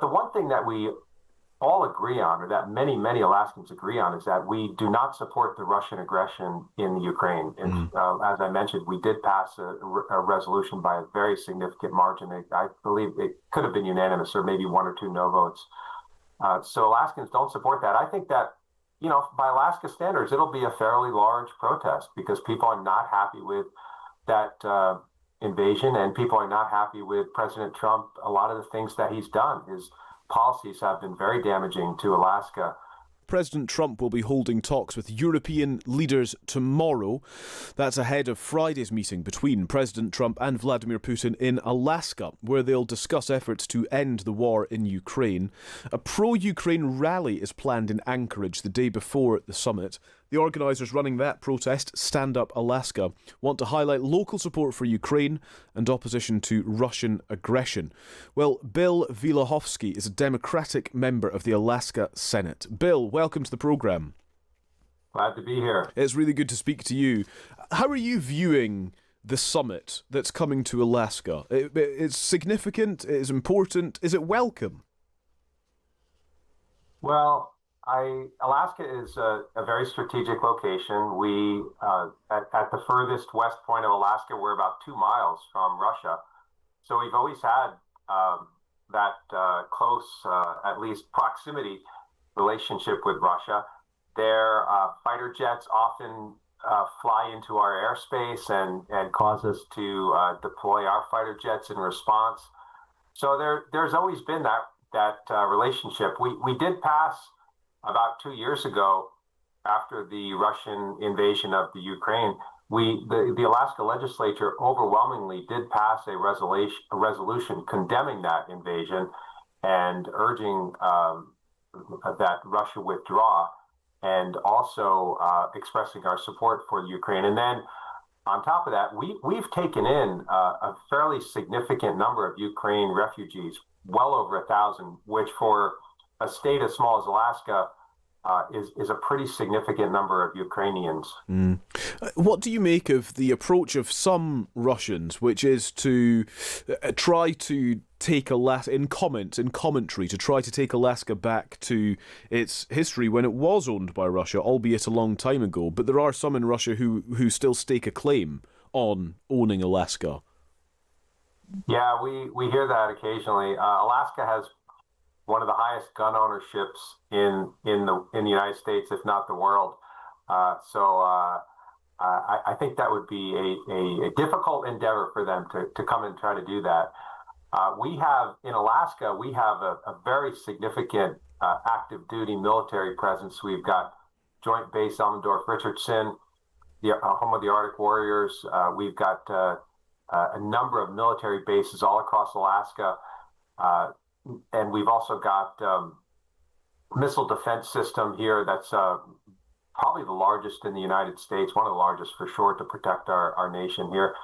The one thing that we all agree on, or that many Alaskans agree on, is that we do not support the Russian aggression in the Ukraine. And as I mentioned, we did pass a resolution by a very significant margin. I believe it could have been unanimous, or maybe one or two no votes. So Alaskans don't support that. I think that, by Alaska standards, it'll be a fairly large protest because people are not happy with that invasion, and people are not happy with President Trump. A lot of the things that he's done, his policies have been very damaging to Alaska. President Trump will be holding talks with European leaders tomorrow. That's ahead of Friday's meeting between President Trump and Vladimir Putin in Alaska, where they'll discuss efforts to end the war in Ukraine. A pro-Ukraine rally is planned in Anchorage the day before the summit. The organisers running that protest, Stand Up Alaska, want to highlight local support for Ukraine and opposition to Russian aggression. Well, Bill Wielechowski is a Democratic member of the Alaska Senate. Bill, welcome to the programme. Glad to be here. It's really good to speak to you. How are you viewing the summit that's coming to Alaska? It's significant, it's important, is it welcome? Well, Alaska is a very strategic location. We, at the furthest west point of Alaska, we're about 2 miles from Russia. So we've always had that close, at least proximity relationship with Russia. Their fighter jets often fly into our airspace and cause us to deploy our fighter jets in response. So there's always been that relationship. We did pass about 2 years ago, after the Russian invasion of the Ukraine, the Alaska legislature overwhelmingly did pass a resolution condemning that invasion and urging that Russia withdraw, and also expressing our support for Ukraine. And then on top of that, we've taken in a fairly significant number of Ukraine refugees, well over 1,000, which for a state as small as Alaska is a pretty significant number of Ukrainians. What do you make of the approach of some Russians, which is to try to take Alaska, in commentary, to try to take Alaska back to its history when it was owned by Russia, albeit a long time ago? But there are some in Russia who still stake a claim on owning Alaska. Yeah, we hear that occasionally. Alaska has one of the highest gun ownerships in the United States, if not the world. So I think that would be a difficult endeavor for them to come and try to do that. In Alaska, we have a very significant active duty military presence. We've got Joint Base Elmendorf-Richardson, the home of the Arctic Warriors. We've got a number of military bases all across Alaska. And we've also got missile defense system here that's probably the largest in the United States, one of the largest for sure, to protect our nation here.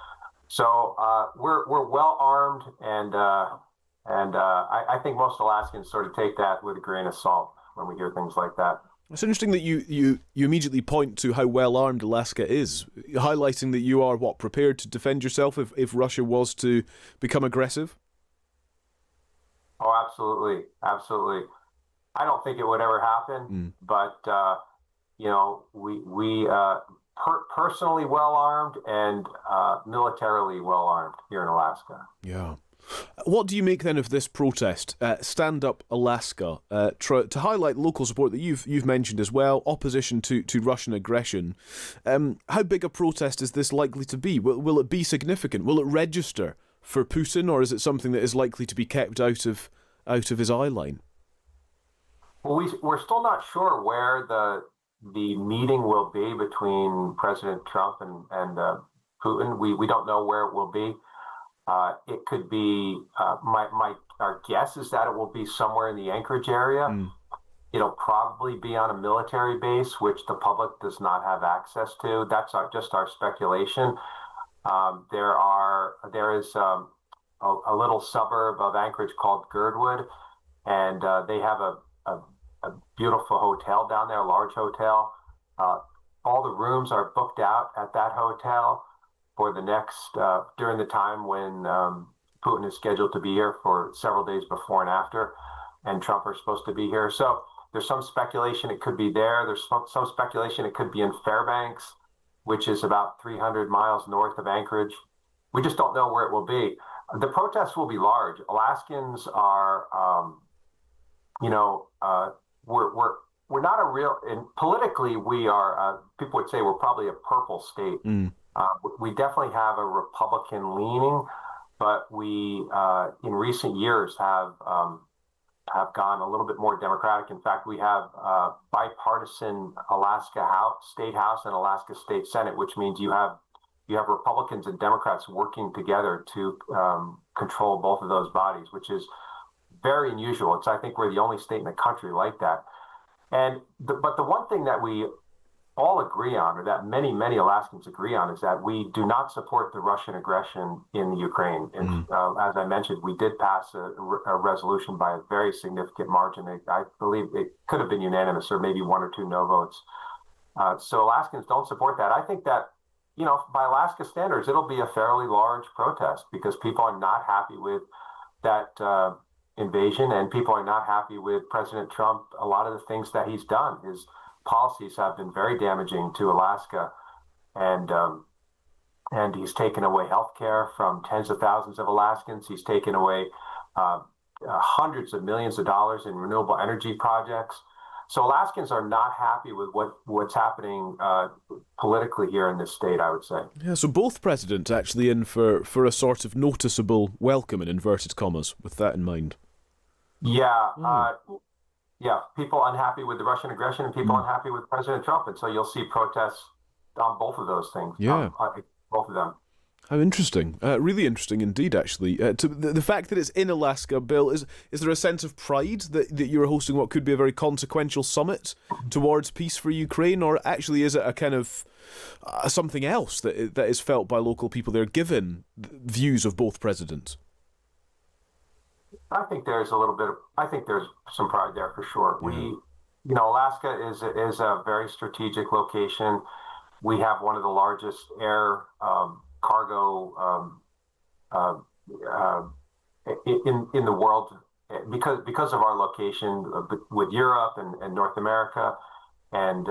So we're well armed, and I think most Alaskans sort of take that with a grain of salt when we hear things like that. It's interesting that you immediately point to how well armed Alaska is, highlighting that you are prepared to defend yourself if Russia was to become aggressive. Oh, absolutely. Absolutely. I don't think it would ever happen, but, we personally well armed and militarily well armed here in Alaska. Yeah. What do you make then of this protest, Stand Up Alaska, to highlight local support that you've mentioned as well, opposition to Russian aggression? How big a protest is this likely to be? Will it be significant? Will it register for Putin, or is it something that is likely to be kept out of his eye line? Well, we're still not sure where the meeting will be between President Trump and Putin. We don't know where it will be. It could be, our guess is that it will be somewhere in the Anchorage area. It'll probably be on a military base, which the public does not have access to. That's just our speculation. There is a little suburb of Anchorage called Girdwood, and they have a beautiful hotel down there, a large hotel. All the rooms are booked out at that hotel for the next, during the time when Putin is scheduled to be here, for several days before and after. and Trump are supposed to be here. So there's some speculation it could be there. There's some speculation it could be in Fairbanks, which is about 300 miles north of Anchorage. We just don't know where it will be. The protests will be large. Alaskans are, we're not a real, and politically we are, people would say we're probably a purple state. We definitely have a Republican leaning, but we, in recent years, have gone a little bit more Democratic. In fact, we have bipartisan Alaska State House and Alaska State Senate, which means you have Republicans and Democrats working together to control both of those bodies, which is very unusual. I think we're the only state in the country like that. But the one thing that we all agree on, or that many Alaskans agree on, is that we do not support the Russian aggression in the Ukraine. And as I mentioned, we did pass a resolution by a very significant margin. I believe it could have been unanimous, or maybe one or two no votes. So Alaskans don't support that. I think that, by Alaska standards, it'll be a fairly large protest because people are not happy with that invasion, and people are not happy with President Trump. A lot of the things that he's done, his policies have been very damaging to Alaska, and he's taken away health care from tens of thousands of Alaskans. He's taken away hundreds of millions of dollars in renewable energy projects. So Alaskans are not happy with what's happening politically here in this state, I would say. Yeah, so both presidents actually in for a sort of noticeable welcome, in inverted commas, with that in mind. Yeah, people unhappy with the Russian aggression and people unhappy with President Trump. And so you'll see protests on both of those things. Yeah. Both of them. How interesting. Really interesting indeed, actually. The fact that it's in Alaska, Bill, is there a sense of pride that you're hosting what could be a very consequential summit towards peace for Ukraine, or actually is it a kind of something else that is felt by local people there, given views of both presidents? I think there's some pride there for sure. Alaska is a very strategic location. We have one of the largest air cargo in the world because of our location with Europe and North America and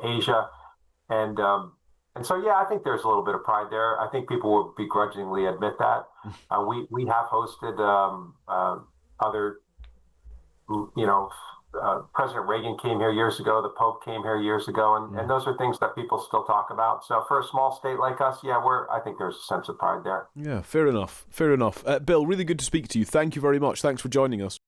Asia, and so I think there's a little bit of pride there. I think people will begrudgingly admit that. We have hosted other, President Reagan came here years ago, the Pope came here years ago, and those are things that people still talk about. So for a small state like us, I think there's a sense of pride there. Yeah, fair enough. Bill, really good to speak to you. Thank you very much. Thanks for joining us.